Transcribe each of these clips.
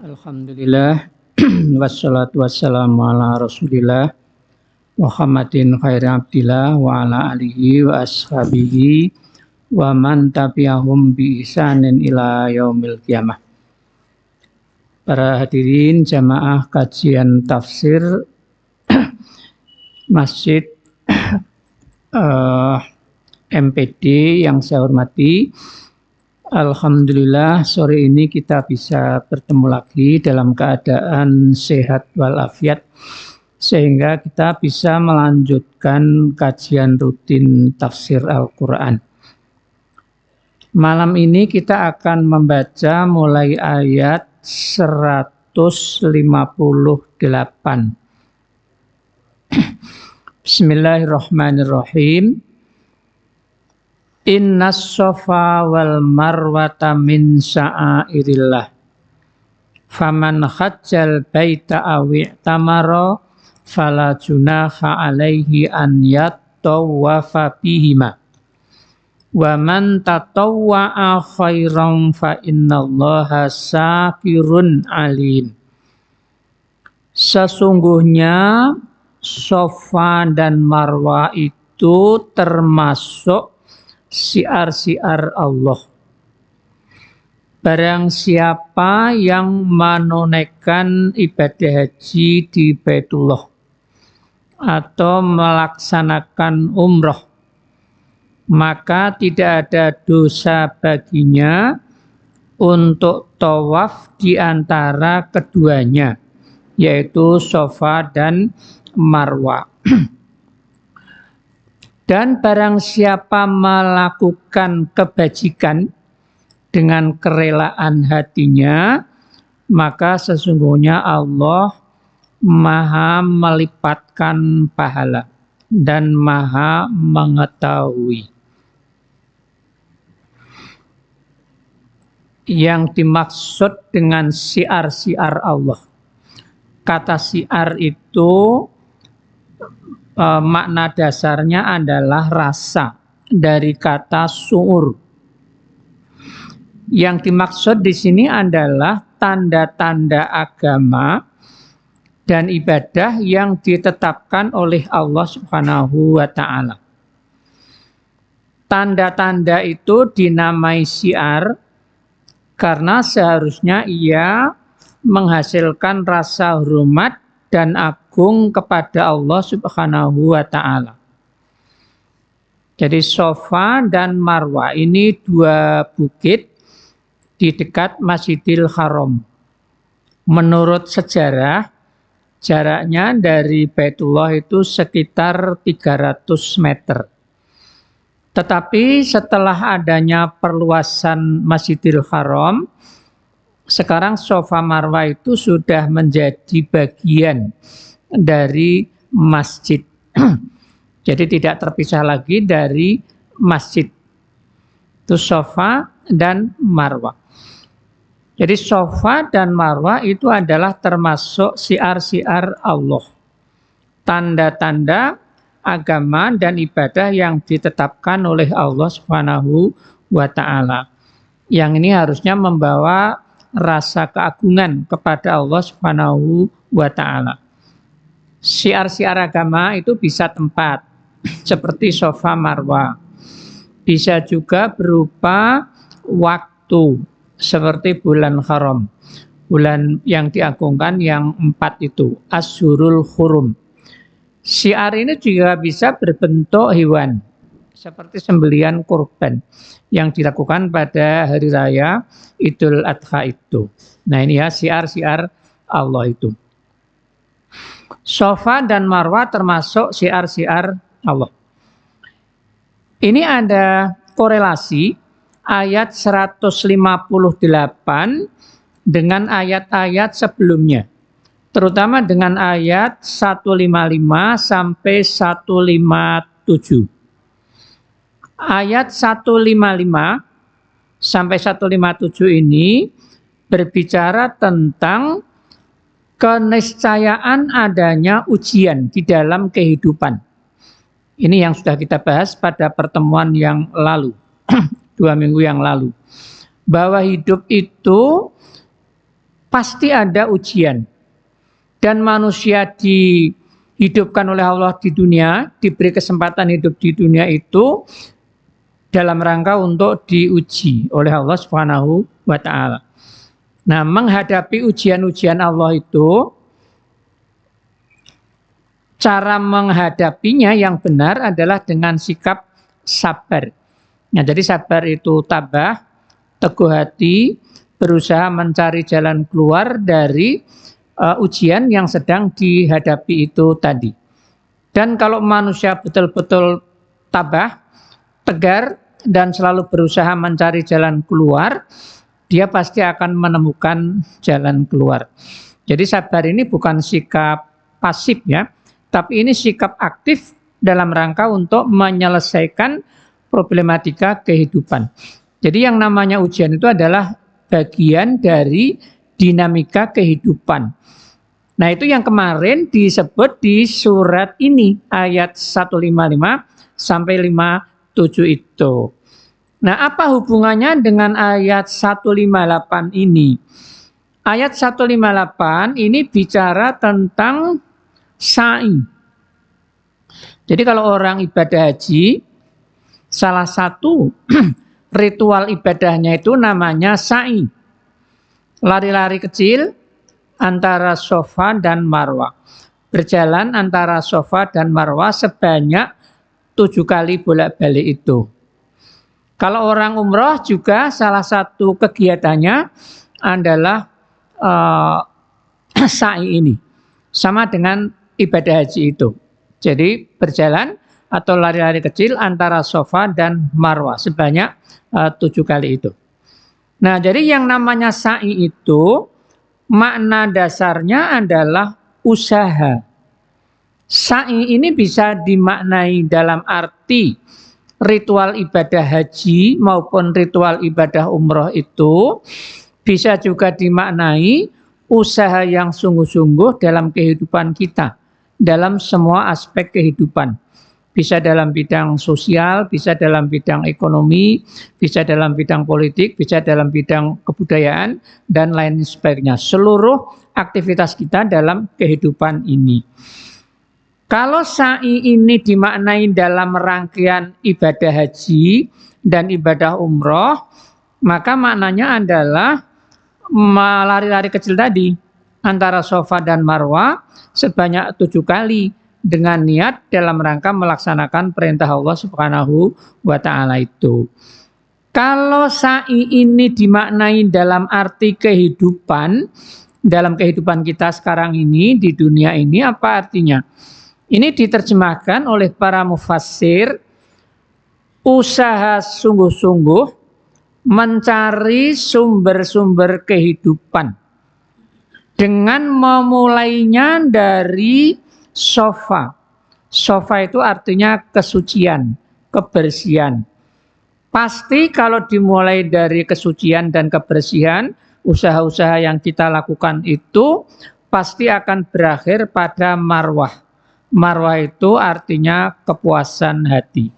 Alhamdulillah wassalatu wassalamu ala rasulillah Muhammadin khairi abdillah wa ala alihi wa ashabihi wa man tabi'ahum bi ihsanin ila yaumil qiyamah. Para hadirin jamaah kajian tafsir Masjid MPD yang saya hormati, alhamdulillah sore ini kita bisa bertemu lagi dalam keadaan sehat walafiat sehingga kita bisa melanjutkan kajian rutin tafsir Al-Quran. Malam ini kita akan membaca mulai ayat 158. Bismillahirrahmanirrahim. Innas safa wal marwata min sya'airillah. Faman hajjal baita awi tamaro fala junaha alaihi an yattawafa bihima. Wa man tatawwa'a khairan fa innallaha syakirun alim. Sesungguhnya Safa dan Marwa itu termasuk syiar-syiar Allah. Barang siapa yang menunaikan ibadah haji di Baitullah atau melaksanakan umroh, maka tidak ada dosa baginya untuk tawaf di antara keduanya, yaitu Safa dan Marwa. Dan barang siapa melakukan kebajikan dengan kerelaan hatinya, maka sesungguhnya Allah Maha melipatkan pahala dan Maha mengetahui. Yang dimaksud dengan syiar-syiar Allah, kata syiar itu makna dasarnya adalah rasa dari kata su'ur. Yang dimaksud di sini adalah tanda-tanda agama dan ibadah yang ditetapkan oleh Allah Subhanahu wa ta'ala. Tanda-tanda itu dinamai syiar karena seharusnya ia menghasilkan rasa hormat dan agung kepada Allah Subhanahu wa ta'ala. Jadi Safa dan Marwa ini dua bukit di dekat Masjidil Haram. Menurut sejarah, jaraknya dari Baitullah itu sekitar 300 meter. Tetapi setelah adanya perluasan Masjidil Haram, sekarang Safa Marwa itu sudah menjadi bagian dari masjid. Jadi tidak terpisah lagi dari masjid. Itu Safa dan Marwa. Jadi Safa dan Marwa itu adalah termasuk syiar-syiar Allah. Tanda-tanda agama dan ibadah yang ditetapkan oleh Allah Subhanahu wa ta'ala. Yang ini harusnya membawa rasa keagungan kepada Allah Subhanahu wa ta'ala. Syiar-syiar agama itu bisa tempat seperti Safa Marwa. Bisa juga berupa waktu seperti bulan haram. Bulan yang diagungkan yang 4 itu, Asyhurul Hurum. Syiar ini juga bisa berbentuk hewan seperti sembelihan kurban yang dilakukan pada hari raya Idul Adha itu. Nah ini ya syiar-syiar Allah itu. Safa dan Marwa termasuk syiar-syiar Allah. Ini ada korelasi ayat 158 dengan ayat-ayat sebelumnya. Terutama dengan ayat 155 sampai 157. Ayat 155 sampai 157 ini berbicara tentang keniscayaan adanya ujian di dalam kehidupan. Ini yang sudah kita bahas pada pertemuan yang lalu, 2 minggu yang lalu. Bahwa hidup itu pasti ada ujian. Dan manusia dihidupkan oleh Allah di dunia, diberi kesempatan hidup di dunia itu dalam rangka untuk diuji oleh Allah Subhanahu wa taala. Nah, menghadapi ujian-ujian Allah itu, cara menghadapinya yang benar adalah dengan sikap sabar. Nah, jadi sabar itu tabah, teguh hati, berusaha mencari jalan keluar dari ujian yang sedang dihadapi itu tadi. Dan kalau manusia betul-betul tabah, tegar, dan selalu berusaha mencari jalan keluar, dia pasti akan menemukan jalan keluar. Jadi sabar ini bukan sikap pasif ya, tapi ini sikap aktif dalam rangka untuk menyelesaikan problematika kehidupan. Jadi yang namanya ujian itu adalah bagian dari dinamika kehidupan. Nah, itu yang kemarin disebut di surat ini, ayat 155 sampai 57 itu. Nah, apa hubungannya dengan ayat 158 ini? Ayat 158 ini bicara tentang sa'i. Jadi kalau orang ibadah haji, salah satu ritual ibadahnya itu namanya sa'i. Lari-lari kecil antara Safa dan Marwah. Berjalan antara Safa dan Marwah sebanyak 7 kali bolak-balik itu. Kalau orang umroh juga salah satu kegiatannya adalah sa'i ini. Sama dengan ibadah haji itu. Jadi berjalan atau lari-lari kecil antara Safa dan Marwah sebanyak 7 kali itu. Nah, jadi yang namanya sa'i itu makna dasarnya adalah usaha. Sa'i ini bisa dimaknai dalam arti ritual ibadah haji maupun ritual ibadah umroh itu, bisa juga dimaknai usaha yang sungguh-sungguh dalam kehidupan kita, dalam semua aspek kehidupan. Bisa dalam bidang sosial, bisa dalam bidang ekonomi, bisa dalam bidang politik, bisa dalam bidang kebudayaan, dan lain sebagainya. Seluruh aktivitas kita dalam kehidupan ini. Kalau sa'i ini dimaknai dalam rangkaian ibadah haji dan ibadah umroh, maka maknanya adalah lari-lari kecil tadi antara Safa dan Marwah sebanyak 7 kali dengan niat dalam rangka melaksanakan perintah Allah Subhanahu wa taala itu. Kalau sa'i ini dimaknai dalam arti kehidupan, dalam kehidupan kita sekarang ini di dunia ini, apa artinya? Ini diterjemahkan oleh para mufassir, usaha sungguh-sungguh mencari sumber-sumber kehidupan dengan memulainya dari Safa. Safa itu artinya kesucian, kebersihan. Pasti kalau dimulai dari kesucian dan kebersihan, usaha-usaha yang kita lakukan itu pasti akan berakhir pada Marwah. Marwah itu artinya kepuasan hati.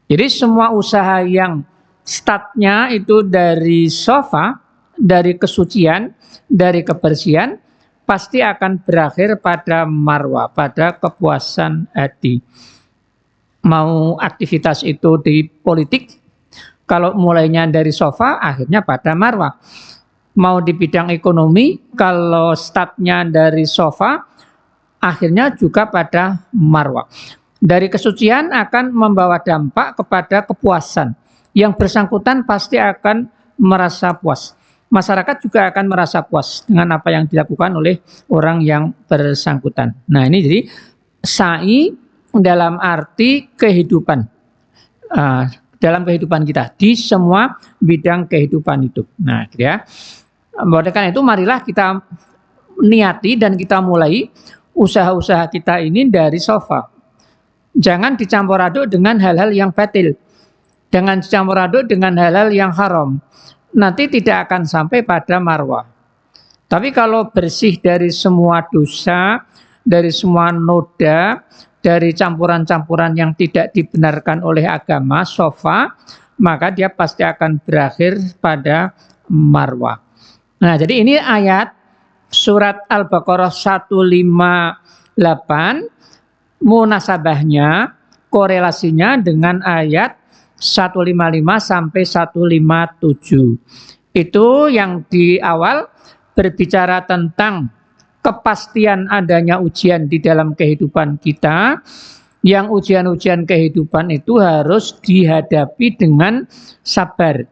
Jadi semua usaha yang startnya itu dari Safa, dari kesucian, dari kebersihan, pasti akan berakhir pada Marwah, pada kepuasan hati. Mau aktivitas itu di politik, kalau mulainya dari Safa, akhirnya pada Marwah. Mau di bidang ekonomi, kalau startnya dari Safa, akhirnya juga pada Marwah. Dari kesucian akan membawa dampak kepada kepuasan. Yang bersangkutan pasti akan merasa puas. Masyarakat juga akan merasa puas dengan apa yang dilakukan oleh orang yang bersangkutan. Nah, ini jadi sa'i dalam arti kehidupan. Dalam kehidupan kita, di semua bidang kehidupan itu. Nah, ya. Oleh karena itu, marilah kita niati dan kita mulai usaha-usaha kita ini dari Safa. Jangan dicampur aduk dengan hal-hal yang batil. Jangan dicampur aduk dengan hal-hal yang haram. Nanti tidak akan sampai pada Marwah. Tapi kalau bersih dari semua dosa, dari semua noda, dari campuran-campuran yang tidak dibenarkan oleh agama, Safa, maka dia pasti akan berakhir pada Marwah. Nah, jadi ini ayat surat Al-Baqarah 158 munasabahnya, korelasinya dengan ayat 155 sampai 157. Itu yang di awal berbicara tentang kepastian adanya ujian di dalam kehidupan kita, yang ujian-ujian kehidupan itu harus dihadapi dengan sabar,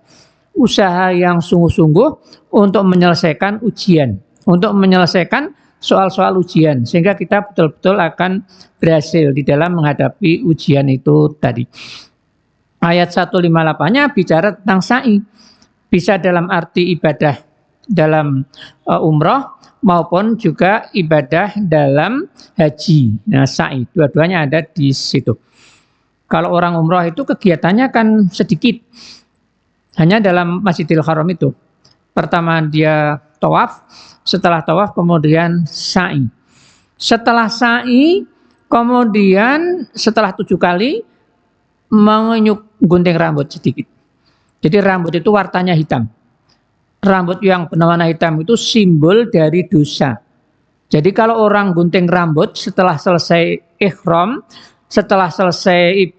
usaha yang sungguh-sungguh untuk menyelesaikan ujian, untuk menyelesaikan soal-soal ujian, sehingga kita betul-betul akan berhasil di dalam menghadapi ujian itu tadi. Ayat 158-nya bicara tentang sa'i, bisa dalam arti ibadah dalam umroh maupun juga ibadah dalam haji. Nah, sa'i, dua-duanya ada di situ. Kalau orang umroh itu kegiatannya kan sedikit, hanya dalam Masjidil Haram itu. Pertama dia tawaf, setelah tawaf kemudian sa'i. Setelah sa'i, kemudian setelah 7 kali gunting rambut sedikit. Jadi rambut itu warnanya hitam. Rambut yang berwarna hitam itu simbol dari dosa. Jadi kalau orang gunting rambut setelah selesai ihram, setelah selesai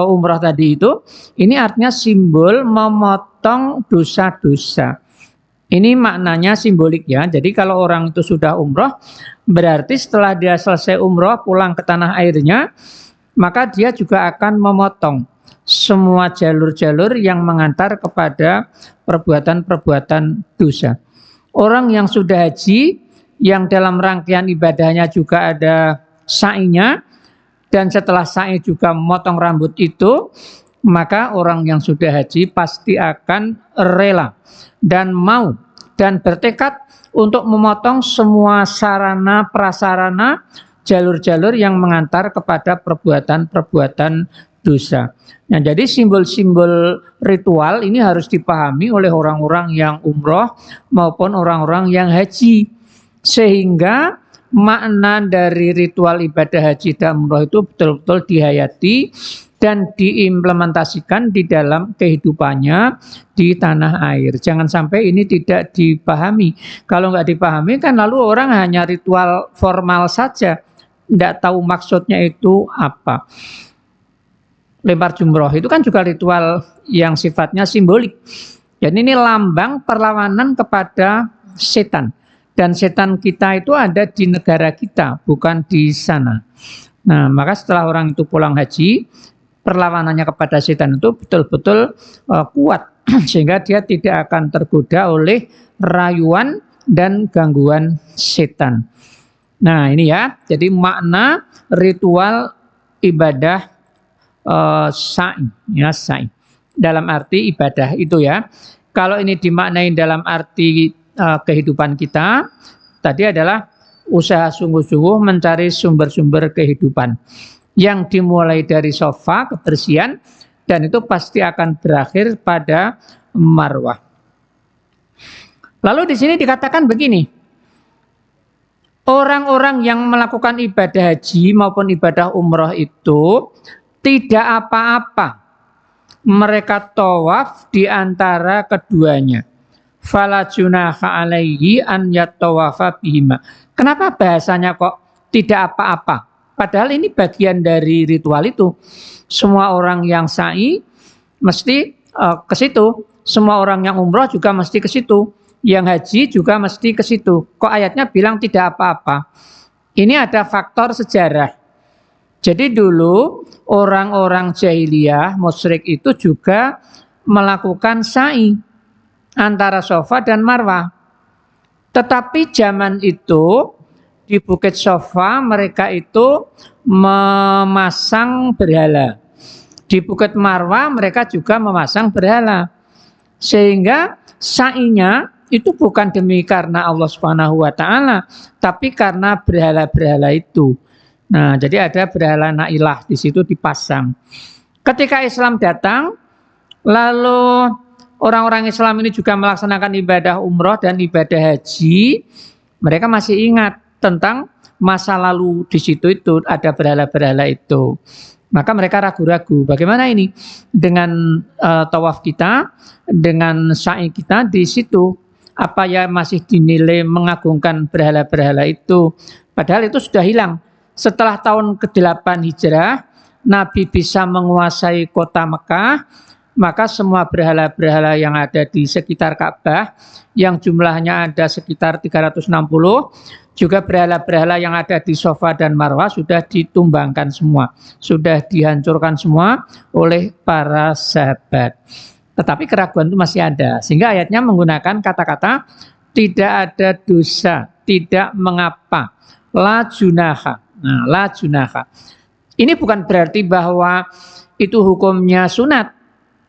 umrah tadi itu, ini artinya simbol memotong dosa-dosa. Ini maknanya simbolik ya. Jadi kalau orang itu sudah umrah, berarti setelah dia selesai umrah pulang ke tanah airnya, maka dia juga akan memotong semua jalur-jalur yang mengantar kepada perbuatan-perbuatan dosa. Orang yang sudah haji, yang dalam rangkaian ibadahnya juga ada sa'inya, dan setelah sa'i juga memotong rambut itu, maka orang yang sudah haji pasti akan rela dan mau dan bertekad untuk memotong semua sarana prasarana, jalur-jalur yang mengantar kepada perbuatan-perbuatan dosa. Nah, jadi simbol-simbol ritual ini harus dipahami oleh orang-orang yang umroh maupun orang-orang yang haji, sehingga makna dari ritual ibadah haji dan umroh itu betul-betul dihayati dan diimplementasikan di dalam kehidupannya di tanah air. Jangan sampai ini tidak dipahami. Kalau nggak dipahami kan lalu orang hanya ritual formal saja, nggak tahu maksudnya itu apa. Lempar jumroh itu kan juga ritual yang sifatnya simbolik. Dan ini lambang perlawanan kepada setan. Dan setan kita itu ada di negara kita, bukan di sana. Nah, maka setelah orang itu pulang haji, perlawanannya kepada setan itu betul-betul kuat. Sehingga dia tidak akan tergoda oleh rayuan dan gangguan setan. Nah, ini ya, jadi makna ritual ibadah sa'i, ya, sa'i dalam arti ibadah itu ya. Kalau ini dimaknai dalam arti kehidupan kita, tadi adalah usaha sungguh-sungguh mencari sumber-sumber kehidupan yang dimulai dari sofa, kebersihan, dan itu pasti akan berakhir pada marwah. Lalu di sini dikatakan begini, orang-orang yang melakukan ibadah haji maupun ibadah umroh itu tidak apa-apa mereka tawaf di antara keduanya. Fala junaha alaihi an yatawafa bihima. Kenapa bahasanya kok tidak apa-apa? Padahal ini bagian dari ritual itu. Semua orang yang sa'i mesti ke situ. Semua orang yang umroh juga mesti ke situ. Yang haji juga mesti ke situ. Kok ayatnya bilang tidak apa-apa? Ini ada faktor sejarah. Jadi dulu orang-orang jahiliyah musyrik itu juga melakukan sa'i antara Safa dan Marwah. Tetapi zaman itu di Bukit Safa mereka itu memasang berhala. Di Bukit Marwah mereka juga memasang berhala. Sehingga sa'inya itu bukan demi karena Allah Subhanahu wa taala, tapi karena berhala-berhala itu. Nah, jadi ada berhala Nailah di situ dipasang. Ketika Islam datang, lalu orang-orang Islam ini juga melaksanakan ibadah umroh dan ibadah haji, mereka masih ingat tentang masa lalu di situ itu ada berhala-berhala itu. Maka mereka ragu-ragu, bagaimana ini dengan tawaf kita, dengan sa'i kita di situ. apa yang masih dinilai mengagungkan berhala-berhala itu. Padahal itu sudah hilang. Setelah tahun ke-8 Hijrah, Nabi bisa menguasai kota Mekah, maka semua berhala-berhala yang ada di sekitar Ka'bah, yang jumlahnya ada sekitar 360, juga berhala-berhala yang ada di Safa dan Marwah sudah ditumbangkan semua, sudah dihancurkan semua oleh para sahabat. Tetapi keraguan itu masih ada, sehingga ayatnya menggunakan kata-kata tidak ada dosa, tidak mengapa, la junaha. Nah, la junaha. Ini bukan berarti bahwa itu hukumnya sunat,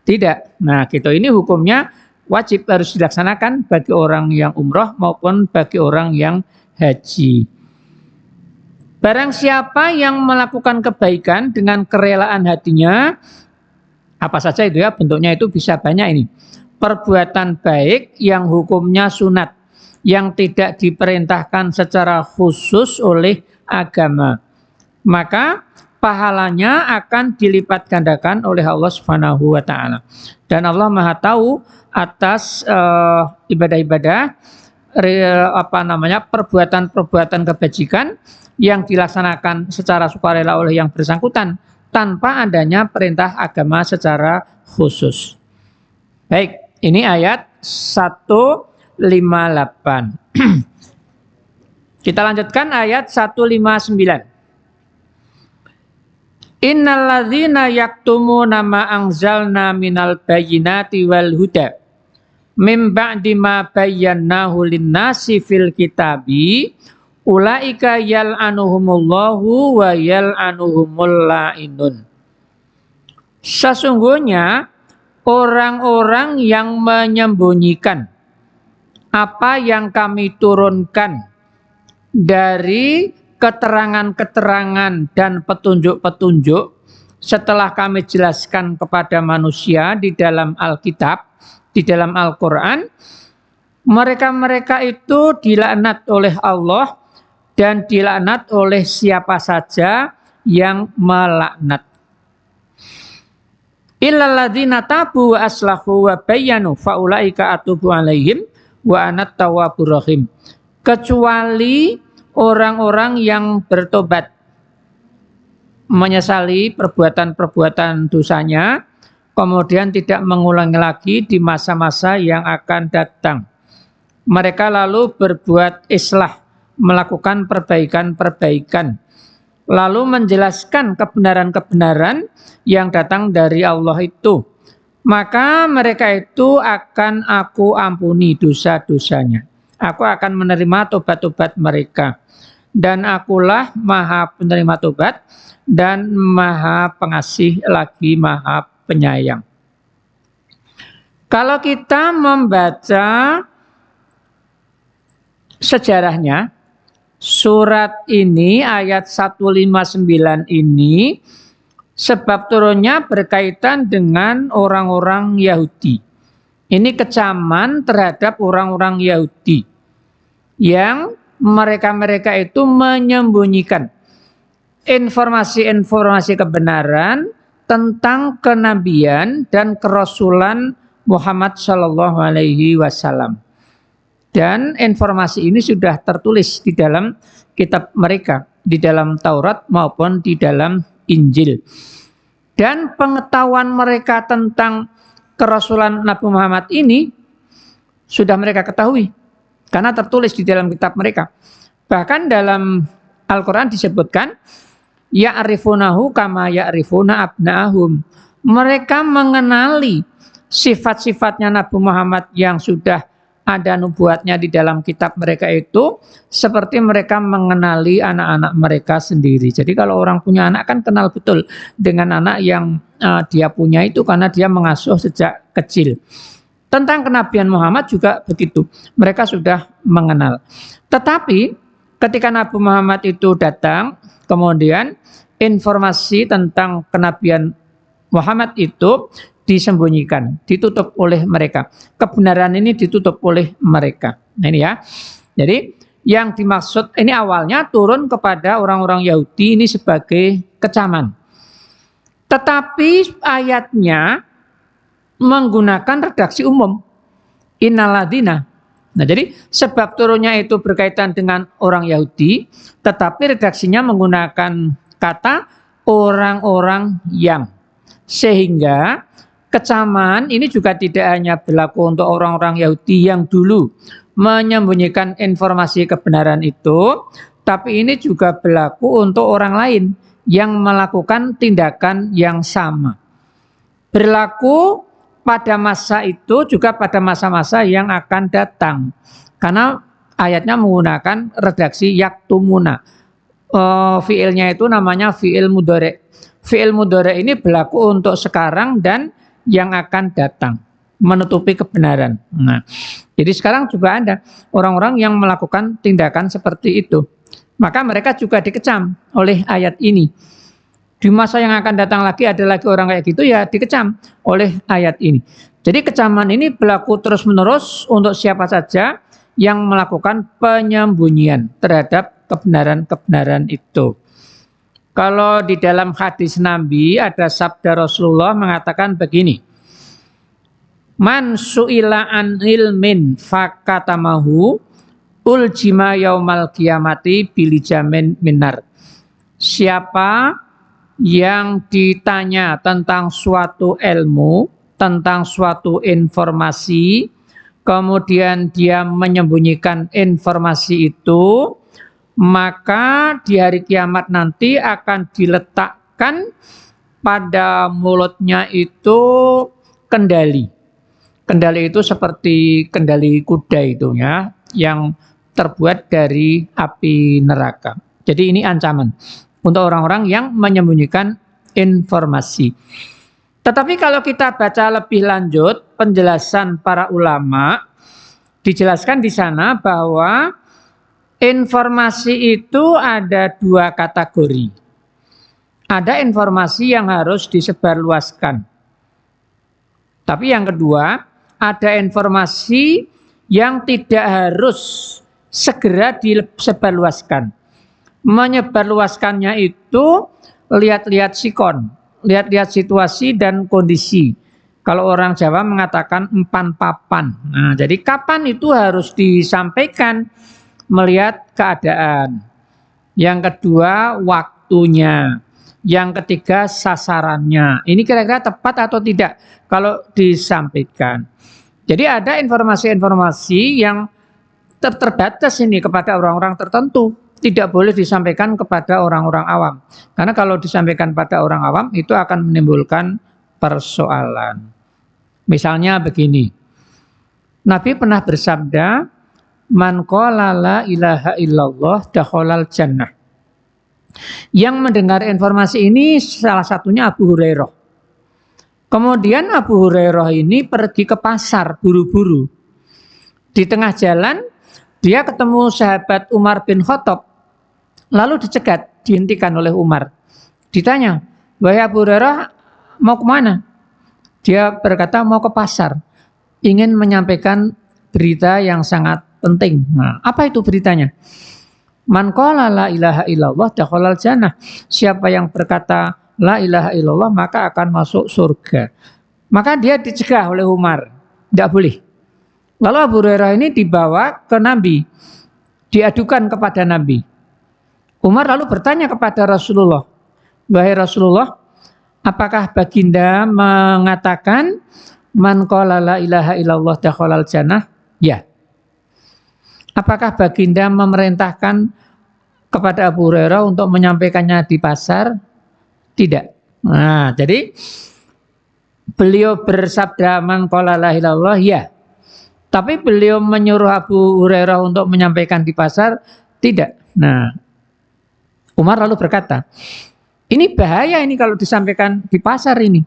tidak. Nah, gitu. Ini hukumnya wajib, harus dilaksanakan bagi orang yang umroh maupun bagi orang yang haji. Barang siapa yang melakukan kebaikan dengan kerelaan hatinya, apa saja itu ya, bentuknya itu bisa banyak ini. Perbuatan baik yang hukumnya sunat, yang tidak diperintahkan secara khusus oleh agama, maka pahalanya akan dilipat gandakan oleh Allah Subhanahu wa taala. Dan Allah Maha tahu atas ibadah-ibadah perbuatan-perbuatan kebajikan yang dilaksanakan secara sukarela oleh yang bersangkutan tanpa adanya perintah agama secara khusus. Baik, ini ayat 158. Kita lanjutkan ayat 159. Innalladzina yaktumuna ma anzalna minal bayyinati wal huda mim ba'di ma bayyanahu lin-nasi fil kitabi ulaika yal'anuhumullahu wa yal'anuhumul la'inun. Sesungguhnya orang-orang yang menyembunyikan apa yang kami turunkan dari keterangan-keterangan dan petunjuk-petunjuk setelah kami jelaskan kepada manusia di dalam Alkitab, di dalam Al-Quran, mereka-mereka itu dilaknat oleh Allah dan dilaknat oleh siapa saja yang melaknat. Illalladzina tabu wa aslahu wa bayyanu faulaika atubu alaihim wa anat tawwabur rahim. Kecuali orang-orang yang bertobat, menyesali perbuatan-perbuatan dosanya, kemudian tidak mengulangi lagi di masa-masa yang akan datang. Mereka lalu berbuat islah, melakukan perbaikan-perbaikan, lalu menjelaskan kebenaran-kebenaran yang datang dari Allah itu. Maka mereka itu akan aku ampuni dosa-dosanya. Aku akan menerima tobat-tobat mereka. Dan akulah maha penerima tobat dan maha pengasih lagi maha penyayang. Kalau kita membaca sejarahnya, surat ini ayat 159 ini sebab turunnya berkaitan dengan orang-orang Yahudi. Ini kecaman terhadap orang-orang Yahudi yang mereka itu menyembunyikan informasi-informasi kebenaran tentang kenabian dan kerasulan Muhammad Shallallahu Alaihi Wasallam. Dan informasi ini sudah tertulis di dalam kitab mereka, di dalam Taurat maupun di dalam Injil. Dan pengetahuan mereka tentang kerasulan Nabi Muhammad ini sudah mereka ketahui, karena tertulis di dalam kitab mereka. Bahkan dalam Al-Quran disebutkan, ya'rifunahu kama ya'rifuna abna'ahum. Mereka mengenali sifat-sifatnya Nabi Muhammad yang sudah ada nubuatnya di dalam kitab mereka itu, seperti mereka mengenali anak-anak mereka sendiri. Jadi kalau orang punya anak kan kenal betul dengan anak yang dia punya itu, karena dia mengasuh sejak kecil. Tentang kenabian Muhammad juga begitu, mereka sudah mengenal. Tetapi ketika Nabi Muhammad itu datang, kemudian informasi tentang kenabian Muhammad itu disembunyikan, ditutup oleh mereka. Kebenaran ini ditutup oleh mereka. Nah, ini ya. Jadi yang dimaksud ini awalnya turun kepada orang-orang Yahudi ini sebagai kecaman. Tetapi ayatnya menggunakan redaksi umum. Innalladzina. Nah, jadi sebab turunnya itu berkaitan dengan orang Yahudi, tetapi redaksinya menggunakan kata orang-orang yang. Sehingga kecaman ini juga tidak hanya berlaku untuk orang-orang Yahudi yang dulu menyembunyikan informasi kebenaran itu, tapi ini juga berlaku untuk orang lain yang melakukan tindakan yang sama. Berlaku pada masa itu juga pada masa-masa yang akan datang. Karena ayatnya menggunakan redaksi yaktumuna. Fiilnya itu namanya fiil mudhari'. Fiil mudhari' ini berlaku untuk sekarang dan yang akan datang, menutupi kebenaran. Nah, jadi sekarang juga ada orang-orang yang melakukan tindakan seperti itu. Maka mereka juga dikecam oleh ayat ini. Di masa yang akan datang lagi ada lagi orang kayak gitu, ya dikecam oleh ayat ini. Jadi kecaman ini berlaku terus-menerus untuk siapa saja yang melakukan penyembunyian terhadap kebenaran-kebenaran itu. Kalau di dalam hadis Nabi ada sabda Rasulullah mengatakan begini, man su'ila an ilmin fakatamahu uljima yaumal qiyamati bilijamin minar. Siapa yang ditanya tentang suatu ilmu, tentang suatu informasi, kemudian dia menyembunyikan informasi itu, maka di hari kiamat nanti akan diletakkan pada mulutnya itu kendali. Kendali itu seperti kendali kuda itu ya, yang terbuat dari api neraka. Jadi ini ancaman untuk orang-orang yang menyembunyikan informasi. Tetapi kalau kita baca lebih lanjut penjelasan para ulama, dijelaskan di sana bahwa informasi itu ada dua kategori. Ada informasi yang harus disebarluaskan. Tapi yang kedua, ada informasi yang tidak harus segera disebarluaskan. Menyebarluaskannya itu lihat-lihat sikon, lihat-lihat situasi dan kondisi. Kalau orang Jawa mengatakan empan papan. Nah, jadi kapan itu harus disampaikan? Melihat keadaan. Yang kedua, waktunya. Yang ketiga, sasarannya. Ini kira-kira tepat atau tidak kalau disampaikan. Jadi ada informasi-informasi yang terbatas ini kepada orang-orang tertentu. Tidak boleh disampaikan kepada orang-orang awam. Karena kalau disampaikan pada orang awam itu akan menimbulkan persoalan. Misalnya begini. Nabi pernah bersabda, man qala la ilaha illallah dakhalal jannah. Yang mendengar informasi ini salah satunya Abu Hurairah. Kemudian Abu Hurairah ini pergi ke pasar buru-buru. Di tengah jalan dia ketemu sahabat Umar bin Khattab. Lalu dicegat, dihentikan oleh Umar. Ditanya, wahai Abu Hurairah, mau kemana? Dia berkata mau ke pasar. Ingin menyampaikan berita yang sangat penting. Nah, apa itu beritanya? Man qala la ilaha illallah dakhalal jannah. Siapa yang berkata la ilaha illallah maka akan masuk surga. Maka dia dicegah oleh Umar. Tidak boleh. Lalu Abu Hurairah ini dibawa ke Nabi. Diadukan kepada Nabi. Umar lalu bertanya kepada Rasulullah, wahai Rasulullah, apakah baginda mengatakan man qala la ilaha illallah dakhalal jannah? Ya. Apakah baginda memerintahkan kepada Abu Hurairah untuk menyampaikannya di pasar? Tidak. Nah, jadi beliau bersabda man qala la ilaha illallah, ya. Tapi beliau menyuruh Abu Hurairah untuk menyampaikan di pasar? Tidak. Nah, Umar lalu berkata, ini bahaya ini kalau disampaikan di pasar ini.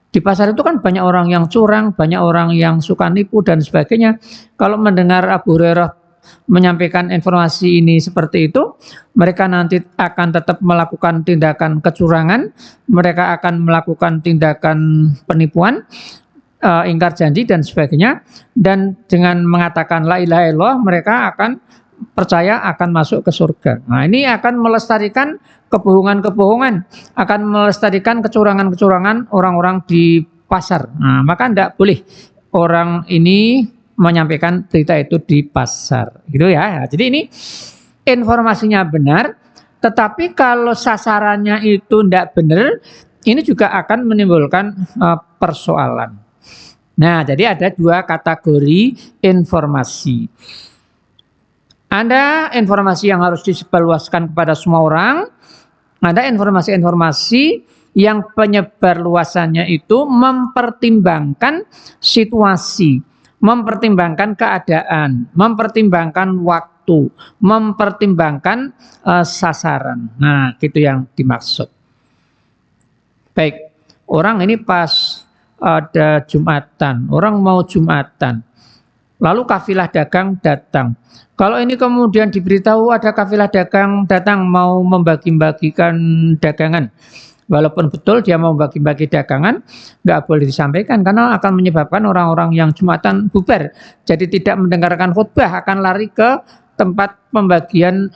Di pasar itu kan banyak orang yang curang, banyak orang yang suka nipu dan sebagainya. Kalau mendengar Abu Hurairah menyampaikan informasi ini seperti itu, mereka nanti akan tetap melakukan tindakan kecurangan, mereka akan melakukan tindakan penipuan, ingkar janji dan sebagainya. Dan dengan mengatakan la ilaha illallah, mereka akan percaya akan masuk ke surga. Nah, ini akan melestarikan kebohongan-kebohongan, akan melestarikan kecurangan-kecurangan orang-orang di pasar. Nah, maka tidak boleh orang ini menyampaikan berita itu di pasar, gitu ya. Jadi ini informasinya benar, tetapi kalau sasarannya itu tidak benar, ini juga akan menimbulkan persoalan. Nah, jadi ada dua kategori informasi. Ada informasi yang harus disebarluaskan kepada semua orang, ada informasi-informasi yang penyebar luasannya itu mempertimbangkan situasi, mempertimbangkan keadaan, mempertimbangkan waktu, mempertimbangkan sasaran. Nah, gitu yang dimaksud. Baik, orang ini pas ada Jumatan, orang mau Jumatan, lalu kafilah dagang datang. Kalau ini kemudian diberitahu ada kafilah dagang datang mau membagi-bagikan dagangan, walaupun betul dia mau bagi-bagi dagangan, nggak boleh disampaikan karena akan menyebabkan orang-orang yang Jumatan bubar, jadi tidak mendengarkan khutbah, akan lari ke tempat pembagian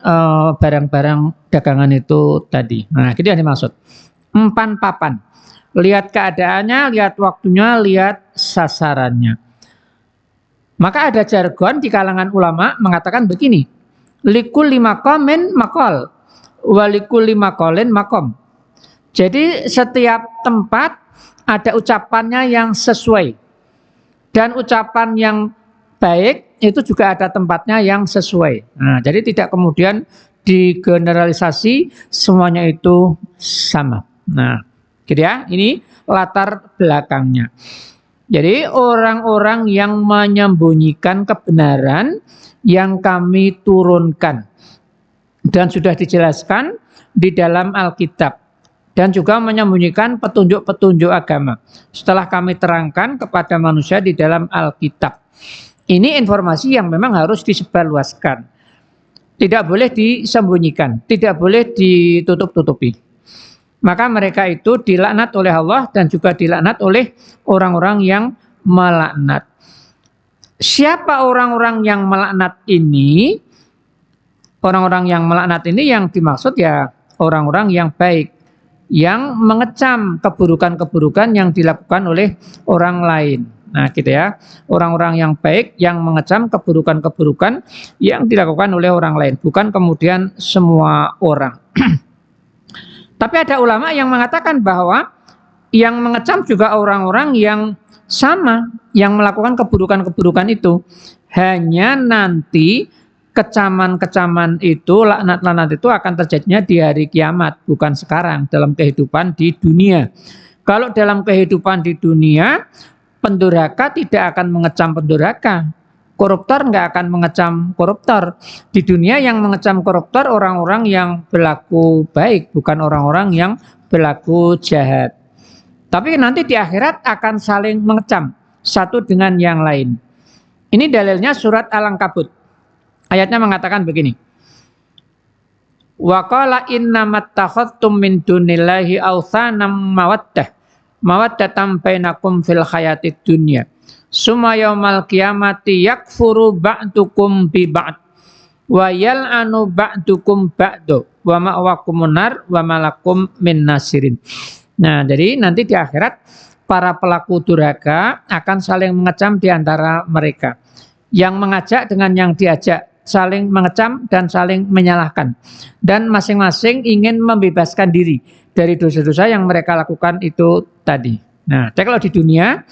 barang-barang dagangan itu tadi. Nah, itu yang dimaksud. Empan papan, lihat keadaannya, lihat waktunya, lihat sasarannya. Maka ada jargon di kalangan ulama mengatakan begini, likulli maqamin maqal, walikulli maqalin maqam. Jadi setiap tempat ada ucapannya yang sesuai, dan ucapan yang baik itu juga ada tempatnya yang sesuai. Nah, jadi tidak kemudian digeneralisasi semuanya itu sama. Nah, gitu ya, ini latar belakangnya. Jadi orang-orang yang menyembunyikan kebenaran yang kami turunkan dan sudah dijelaskan di dalam Alkitab, dan juga menyembunyikan petunjuk-petunjuk agama setelah kami terangkan kepada manusia di dalam Alkitab. Ini informasi yang memang harus disebarluaskan, tidak boleh disembunyikan, tidak boleh ditutup-tutupi. Maka mereka itu dilaknat oleh Allah dan juga dilaknat oleh orang-orang yang melaknat. Siapa orang-orang yang melaknat ini? Orang-orang yang melaknat ini yang dimaksud ya orang-orang yang baik, yang mengecam keburukan-keburukan yang dilakukan oleh orang lain. Nah, gitu ya. Orang-orang yang baik yang mengecam keburukan-keburukan yang dilakukan oleh orang lain, bukan kemudian semua orang. Tapi ada ulama yang mengatakan bahwa yang mengecam juga orang-orang yang sama, yang melakukan keburukan-keburukan itu. Hanya nanti kecaman-kecaman itu, laknat-laknat itu akan terjadinya di hari kiamat, bukan sekarang dalam kehidupan di dunia. Kalau dalam kehidupan di dunia, pendurhaka tidak akan mengecam pendurhaka. Koruptor nggak akan mengecam koruptor. Di dunia yang mengecam koruptor orang-orang yang berlaku baik, bukan orang-orang yang berlaku jahat. Tapi nanti di akhirat akan saling mengecam satu dengan yang lain. Ini dalilnya surat Al-Ankabut. Ayatnya mengatakan begini. Wa qala innamattakhadtum min dunillahi awthanam mawaddatam bainakum fil hayatid dunya. Summa yaumal qiyamati yakfuru ba'dukum bi ba'd wa yal'anu ba'dukum ba'du wa ma'wakumun nar wa malakum min nasirin. Nah, jadi nanti di akhirat para pelaku durhaka akan saling mengecam di antara mereka. Yang mengajak dengan yang diajak saling mengecam dan saling menyalahkan. Dan masing-masing ingin membebaskan diri dari dosa-dosa yang mereka lakukan itu tadi. Nah, jadi kalau di dunia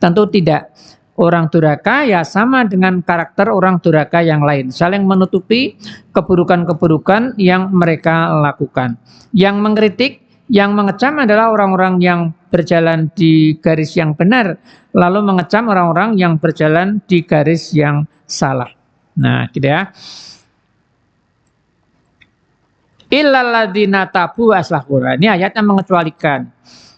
tentu tidak. Orang durhaka ya sama dengan karakter orang durhaka yang lain, saling menutupi keburukan-keburukan yang mereka lakukan. Yang mengkritik, yang mengecam adalah orang-orang yang berjalan di garis yang benar, lalu mengecam orang-orang yang berjalan di garis yang salah. Nah, gitu ya. Illal ladzina tabu aslahu. Ini ayatnya mengecualikan.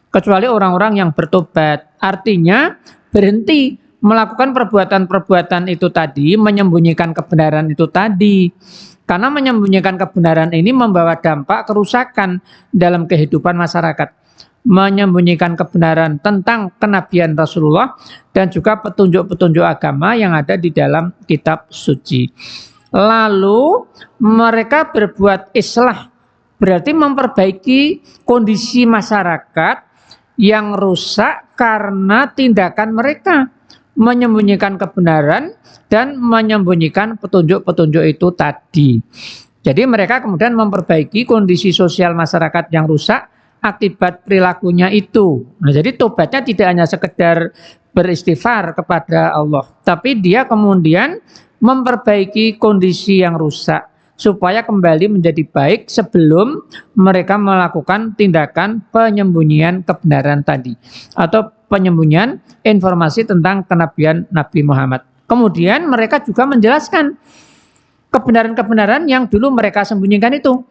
Kecuali orang-orang yang bertobat. Artinya berhenti melakukan perbuatan-perbuatan itu tadi, menyembunyikan kebenaran itu tadi. Karena menyembunyikan kebenaran ini membawa dampak kerusakan dalam kehidupan masyarakat. Menyembunyikan kebenaran tentang kenabian Rasulullah dan juga petunjuk-petunjuk agama yang ada di dalam kitab suci. Lalu mereka berbuat islah, berarti memperbaiki kondisi masyarakat yang rusak karena tindakan mereka. menyembunyikan kebenaran dan menyembunyikan petunjuk-petunjuk itu tadi. Jadi mereka kemudian memperbaiki kondisi sosial masyarakat yang rusak akibat perilakunya itu. Nah, jadi tobatnya tidak hanya sekedar beristighfar kepada Allah, tapi dia kemudian memperbaiki kondisi yang rusak supaya kembali menjadi baik sebelum mereka melakukan tindakan penyembunyian kebenaran tadi atau penyembunyian informasi tentang kenabian Nabi Muhammad. Kemudian mereka juga menjelaskan kebenaran-kebenaran yang dulu mereka sembunyikan itu,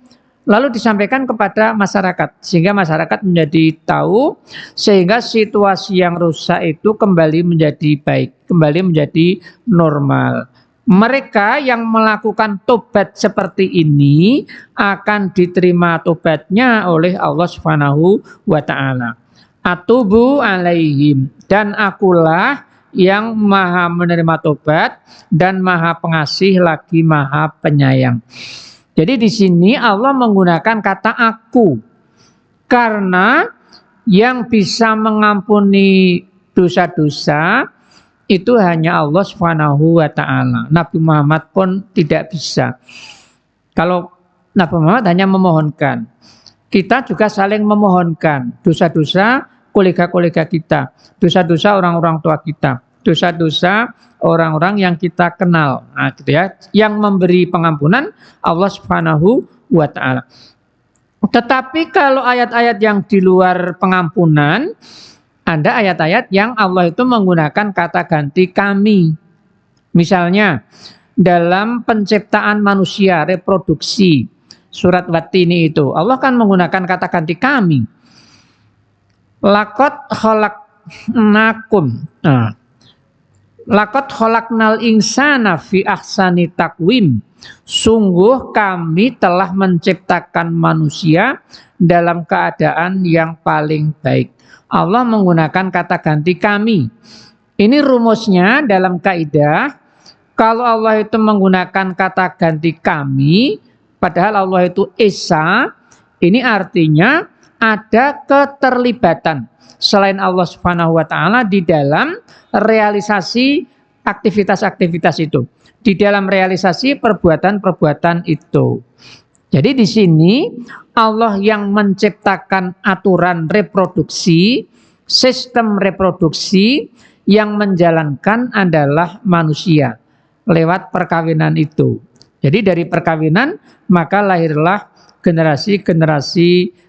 lalu disampaikan kepada masyarakat sehingga masyarakat menjadi tahu, sehingga situasi yang rusak itu kembali menjadi baik, kembali menjadi normal. Mereka yang melakukan tobat seperti ini akan diterima tobatnya oleh Allah Subhanahu wa taala. Atubu alaihim, dan akulah yang maha menerima tobat dan maha pengasih lagi maha penyayang. Jadi di sini Allah menggunakan kata aku karena yang bisa mengampuni dosa-dosa itu hanya Allah Subhanahu wa taala. Nabi Muhammad pun tidak bisa. Kalau Nabi Muhammad hanya memohonkan, kita juga saling memohonkan dosa-dosa kolega-kolega kita, dosa-dosa orang-orang tua kita, dosa-dosa orang-orang yang kita kenal. Nah, gitu ya. Yang memberi pengampunan Allah Subhanahu wa taala. Tetapi kalau ayat-ayat yang di luar pengampunan, ada ayat-ayat yang Allah itu menggunakan kata ganti kami. Misalnya dalam penciptaan manusia, reproduksi, surat Wat-Tini itu, Allah kan menggunakan kata ganti kami. Laqad khalaqnakum. Nah, laqad khalaqnal insana fi ahsani taqwim. Sungguh kami telah menciptakan manusia dalam keadaan yang paling baik. Allah menggunakan kata ganti kami. Ini rumusnya dalam kaidah, kalau Allah itu menggunakan kata ganti kami, padahal Allah itu Esa, ini artinya ada keterlibatan selain Allah Subhanahu wa taala di dalam realisasi aktivitas-aktivitas itu, di dalam realisasi perbuatan-perbuatan itu. Jadi di sini Allah yang menciptakan aturan reproduksi, sistem reproduksi, yang menjalankan adalah manusia lewat perkawinan itu. Jadi dari perkawinan maka lahirlah generasi-generasi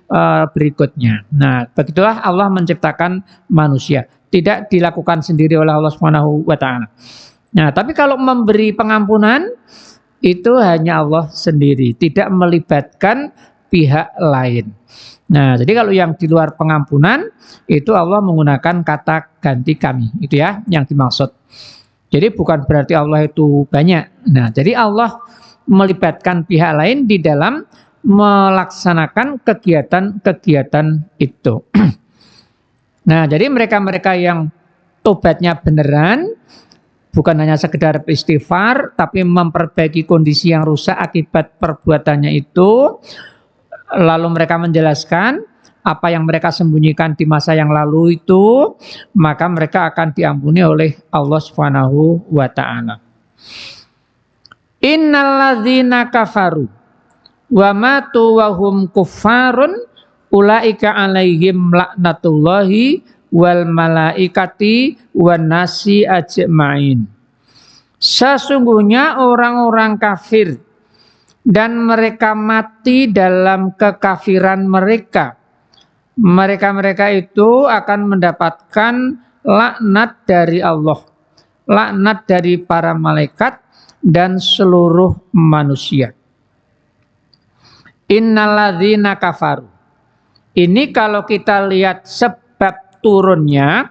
berikutnya. Nah, begitulah Allah menciptakan manusia. Tidak dilakukan sendiri oleh Allah Subhanahu wa taala. Nah, tapi kalau memberi pengampunan itu hanya Allah sendiri, tidak melibatkan pihak lain. Nah, jadi kalau yang di luar pengampunan itu Allah menggunakan kata ganti kami, itu ya yang dimaksud. Jadi bukan berarti Allah itu banyak. Nah, jadi Allah melibatkan pihak lain di dalam melaksanakan kegiatan-kegiatan itu. Nah, jadi mereka-mereka yang tobatnya beneran, bukan hanya sekedar istighfar, tapi memperbaiki kondisi yang rusak akibat perbuatannya itu, lalu mereka menjelaskan apa yang mereka sembunyikan di masa yang lalu itu, maka mereka akan diampuni oleh Allah Subhanahu wa taala. Innalladzina kafaru wa matu wa hum kuffarun ulaika alaihim laknatullahi wal malaikati wan nasi ajmain. Sesungguhnya orang-orang kafir dan mereka mati dalam kekafiran mereka, mereka itu akan mendapatkan laknat dari Allah, laknat dari para malaikat dan seluruh manusia. Innalladzina kafaru. Ini kalau kita lihat sebab turunnya,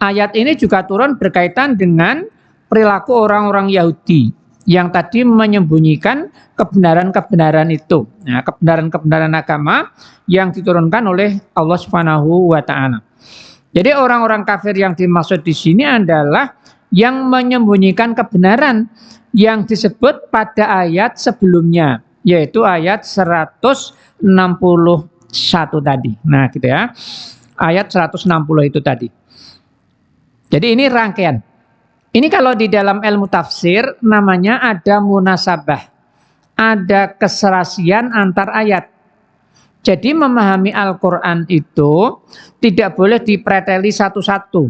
ayat ini juga turun berkaitan dengan perilaku orang-orang Yahudi yang tadi menyembunyikan kebenaran-kebenaran itu. Nah, kebenaran-kebenaran agama yang diturunkan oleh Allah Subhanahu wa taala. Jadi orang-orang kafir yang dimaksud di sini adalah yang menyembunyikan kebenaran yang disebut pada ayat sebelumnya, yaitu ayat 161 tadi. Nah, gitu ya. Ayat 160 itu tadi. Jadi ini rangkaian. Ini kalau di dalam ilmu tafsir namanya ada munasabah, ada keserasian antar ayat. Jadi memahami Al-Quran itu tidak boleh dipreteli satu-satu.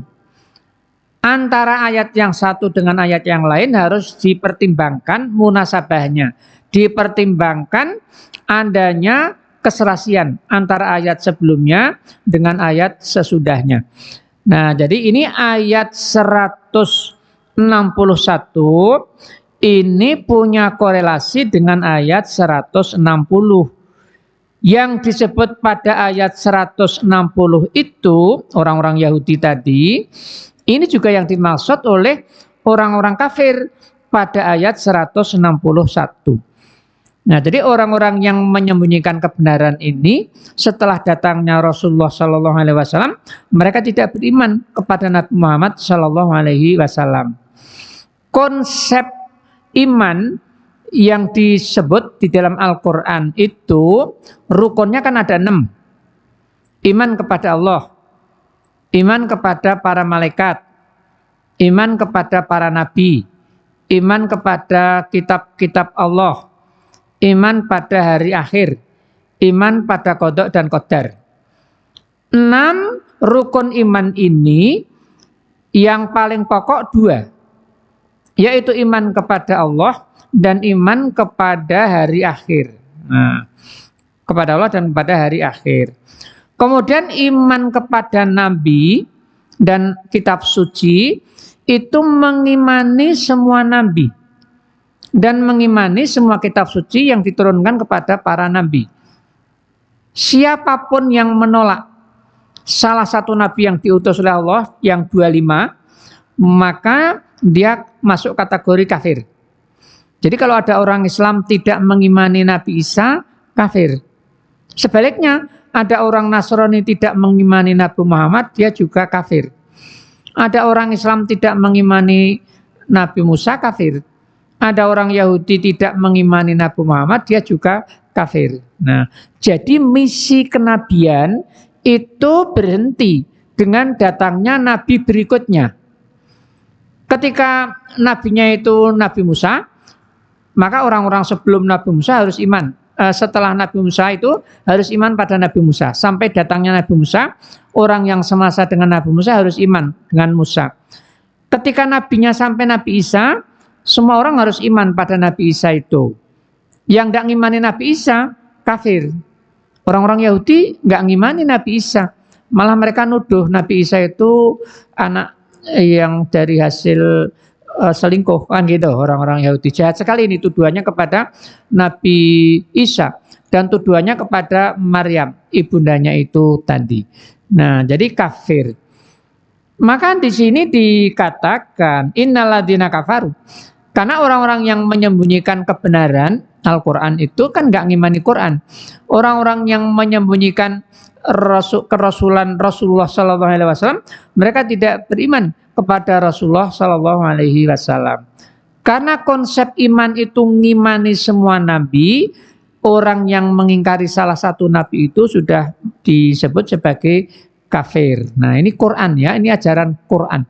Antara ayat yang satu dengan ayat yang lain harus dipertimbangkan munasabahnya. Dipertimbangkan adanya keserasian antara ayat sebelumnya dengan ayat sesudahnya. Nah, jadi ini ayat 161 ini punya korelasi dengan ayat 160. Yang disebut pada ayat 160 itu orang-orang Yahudi tadi, ini juga yang dimaksud oleh orang-orang kafir pada ayat 161. Nah, jadi orang-orang yang menyembunyikan kebenaran ini setelah datangnya Rasulullah Shallallahu Alaihi Wasallam, mereka tidak beriman kepada Nabi Muhammad Shallallahu Alaihi Wasallam. Konsep iman yang disebut di dalam Al-Quran itu rukunnya kan ada 6. Iman kepada Allah, iman kepada para malaikat, iman kepada para nabi, iman kepada kitab-kitab Allah, iman pada hari akhir, iman pada qada dan qadar. 6 rukun iman ini yang paling pokok 2, yaitu iman kepada Allah dan iman kepada hari akhir. Nah, kepada Allah dan kepada hari akhir. Kemudian iman kepada nabi dan kitab suci itu mengimani semua nabi dan mengimani semua kitab suci yang diturunkan kepada para nabi. Siapapun yang menolak salah satu nabi yang diutus oleh Allah yang 25, maka dia masuk kategori kafir. Jadi kalau ada orang Islam tidak mengimani Nabi Isa, kafir. Sebaliknya, ada orang Nasrani tidak mengimani Nabi Muhammad, dia juga kafir. Ada orang Islam tidak mengimani Nabi Musa, kafir. Ada orang Yahudi tidak mengimani Nabi Muhammad, dia juga kafir. Nah, jadi misi kenabian itu berhenti dengan datangnya nabi berikutnya. Ketika nabinya itu Nabi Musa, maka orang-orang sebelum Nabi Musa harus iman. Setelah Nabi Musa itu harus iman pada Nabi Musa. Sampai datangnya Nabi Musa, orang yang semasa dengan Nabi Musa harus iman dengan Musa. Ketika nabinya sampai Nabi Isa, semua orang harus iman pada Nabi Isa itu. Yang tidak ngimani Nabi Isa, kafir. Orang-orang Yahudi nggak ngimani Nabi Isa. Malah mereka nuduh Nabi Isa itu anak yang dari hasil selingkuh, kan gitu. Orang-orang Yahudi jahat sekali ini tuduhannya kepada Nabi Isa dan tuduhannya kepada Maryam, ibundanya itu tadi. Nah, jadi kafir. Maka di sini dikatakan innalladzina kafaru. Karena orang-orang yang menyembunyikan kebenaran Al-Quran itu kan nggak ngimani Quran. Orang-orang yang menyembunyikan kerasulan Rasulullah Sallallahu Alaihi Wasallam, mereka tidak beriman kepada Rasulullah Sallallahu Alaihi Wasallam. Karena konsep iman itu ngimani semua nabi, orang yang mengingkari salah satu nabi itu sudah disebut sebagai kafir. Nah, ini Quran ya, ini ajaran Quran.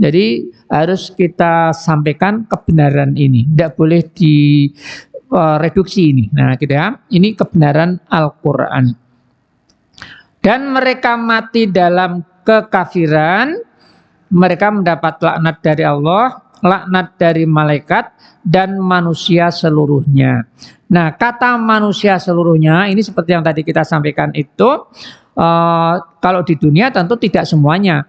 Jadi harus kita sampaikan kebenaran ini, tidak boleh direduksi ini. Nah, gitu ya, ini kebenaran Al-Quran. Dan mereka mati dalam kekafiran, mereka mendapat laknat dari Allah, laknat dari malaikat, dan manusia seluruhnya. Nah, kata manusia seluruhnya, ini seperti yang tadi kita sampaikan itu, kalau di dunia tentu tidak semuanya.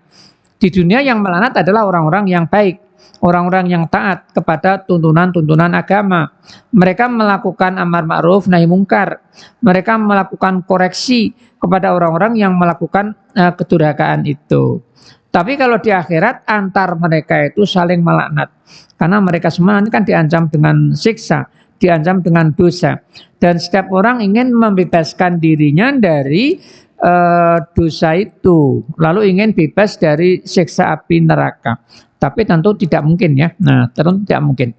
Di dunia yang melaknat adalah orang-orang yang baik, orang-orang yang taat kepada tuntunan-tuntunan agama. Mereka melakukan amar ma'ruf nahi mungkar. Mereka melakukan koreksi kepada orang-orang yang melakukan kedurhakaan itu. Tapi kalau di akhirat antar mereka itu saling melaknat. Karena mereka semua nanti kan diancam dengan siksa, diancam dengan dosa. Dan setiap orang ingin membebaskan dirinya dari dosa itu, lalu ingin bebas dari siksa api neraka. Tapi tentu tidak mungkin ya. Nah, tentu tidak mungkin.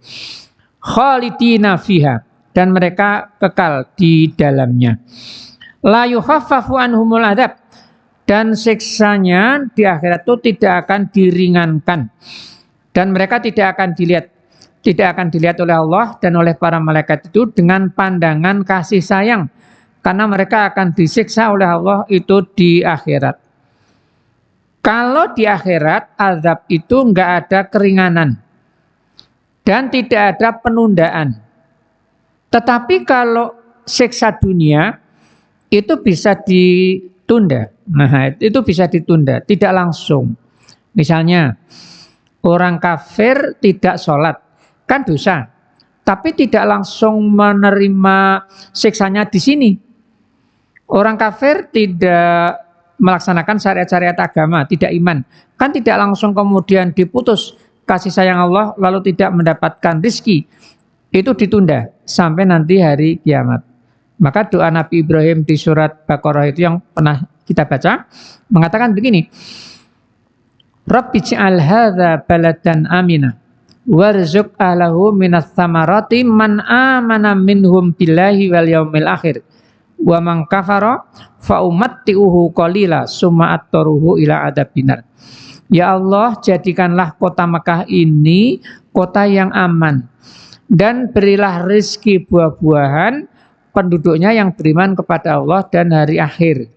Khalidina fiha, dan mereka kekal di dalamnya. La yukhaffafu anhumul adzab, dan siksanya di akhirat itu tidak akan diringankan. Dan mereka tidak akan dilihat oleh Allah dan oleh para malaikat itu dengan pandangan kasih sayang, karena mereka akan disiksa oleh Allah itu di akhirat. Kalau di akhirat, azab itu enggak ada keringanan dan tidak ada penundaan. Tetapi kalau siksa dunia itu bisa ditunda. Nah, itu bisa ditunda, tidak langsung. Misalnya, orang kafir tidak sholat, kan dosa. Tapi tidak langsung menerima siksanya di sini. Orang kafir tidak melaksanakan syariat-syariat agama, tidak iman, kan tidak langsung kemudian diputus kasih sayang Allah lalu tidak mendapatkan rizki. Itu ditunda sampai nanti hari kiamat. Maka doa Nabi Ibrahim di surat Baqarah itu yang pernah kita baca mengatakan begini, Rabbi ij'al hadza baladan amina warzuq ahlahu minas tsamarati man amana minhum billahi wal yaumil akhir wa man kafara fa umatti'uhu qalila summa attaruhu ila adabinar. Ya Allah, jadikanlah kota Makkah ini kota yang aman dan berilah rezeki buah-buahan penduduknya yang beriman kepada Allah dan hari akhir.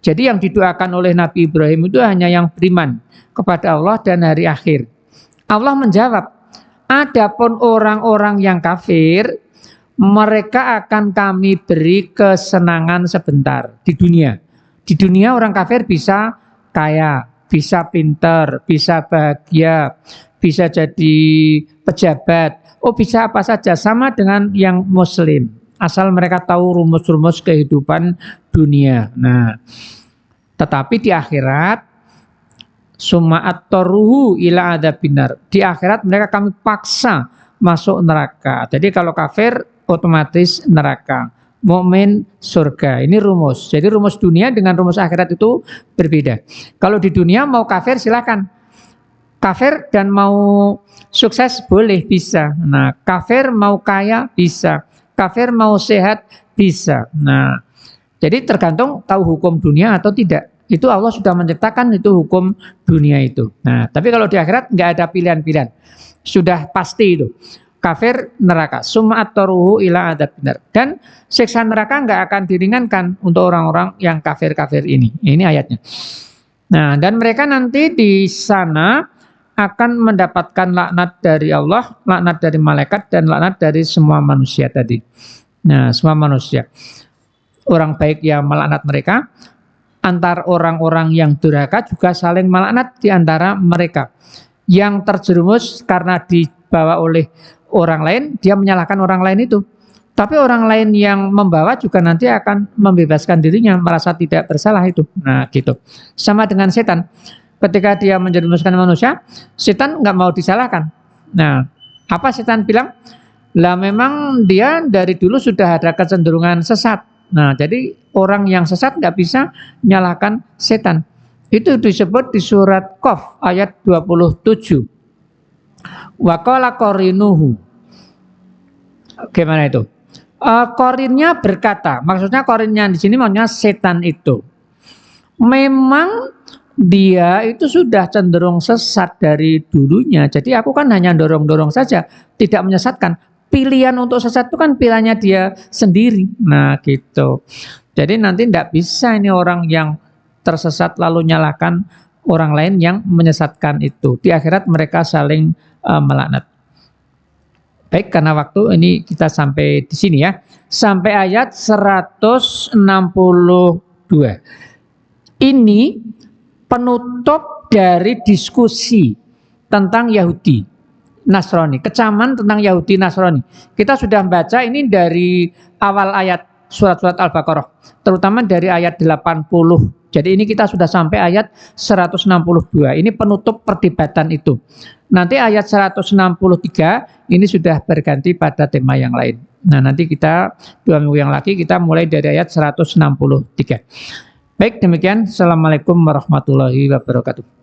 Jadi yang didoakan oleh Nabi Ibrahim itu hanya yang beriman kepada Allah dan hari akhir. Allah menjawab, adapun orang-orang yang kafir, mereka akan kami beri kesenangan sebentar di dunia. Di dunia orang kafir bisa kaya, bisa pintar, bisa bahagia, bisa jadi pejabat, bisa apa saja, sama dengan yang muslim. Asal mereka tahu rumus-rumus kehidupan dunia. Nah, tetapi di akhirat, summa attaruhu ila adabinar. Di akhirat mereka kami paksa masuk neraka. Jadi kalau kafir otomatis neraka, mukmin surga. Ini rumus. Jadi rumus dunia dengan rumus akhirat itu berbeda. Kalau di dunia mau kafir silakan. Kafir dan mau sukses boleh, bisa. Nah, kafir mau kaya bisa. Kafir mau sehat bisa. Nah, jadi tergantung tahu hukum dunia atau tidak. Itu Allah sudah menciptakan itu hukum dunia itu. Nah, tapi kalau di akhirat nggak ada pilihan-pilihan. Sudah pasti itu. Kafir neraka, summa attaruhu ila adabinar. Dan siksa neraka nggak akan diringankan untuk orang-orang yang kafir-kafir ini. Ini ayatnya. Nah, dan mereka nanti di sana akan mendapatkan laknat dari Allah, laknat dari malaikat, dan laknat dari semua manusia tadi. Nah, semua manusia. Orang baik yang melaknat mereka, antar orang-orang yang durhaka juga saling melaknat di antara mereka. Yang terjerumus karena dibawa oleh orang lain, dia menyalahkan orang lain itu. Tapi orang lain yang membawa juga nanti akan membebaskan dirinya, merasa tidak bersalah itu. Nah, gitu. Sama dengan setan. Ketika dia menjerumuskan manusia, setan nggak mau disalahkan. Nah, apa setan bilang? Lah memang dia dari dulu sudah ada kecenderungan sesat. Nah, jadi orang yang sesat nggak bisa menyalahkan setan. Itu disebut di surat Qaf ayat 27. Wa qala qarinuhu. Gimana itu? Korinnya berkata, maksudnya korinnya di sini maksudnya setan itu. Memang dia itu sudah cenderung sesat dari dulunya. Jadi aku kan hanya dorong-dorong saja, tidak menyesatkan. Pilihan untuk sesat itu kan pilihannya dia sendiri. Nah, gitu. Jadi nanti tidak bisa ini orang yang tersesat lalu nyalakan orang lain yang menyesatkan itu. Di akhirat mereka saling melaknat. Baik, karena waktu ini kita sampai di sini ya. Sampai ayat 162. Ini penutup dari diskusi tentang Yahudi Nasrani, kecaman tentang Yahudi Nasrani. Kita sudah baca ini dari awal ayat surat-surat Al-Baqarah, terutama dari ayat 80. Jadi ini kita sudah sampai ayat 162. Ini penutup perdebatan itu. Nanti ayat 163 ini sudah berganti pada tema yang lain. Nah, nanti kita 2 minggu yang lagi kita mulai dari ayat 163. Baik, demikian. Assalamualaikum warahmatullahi wabarakatuh.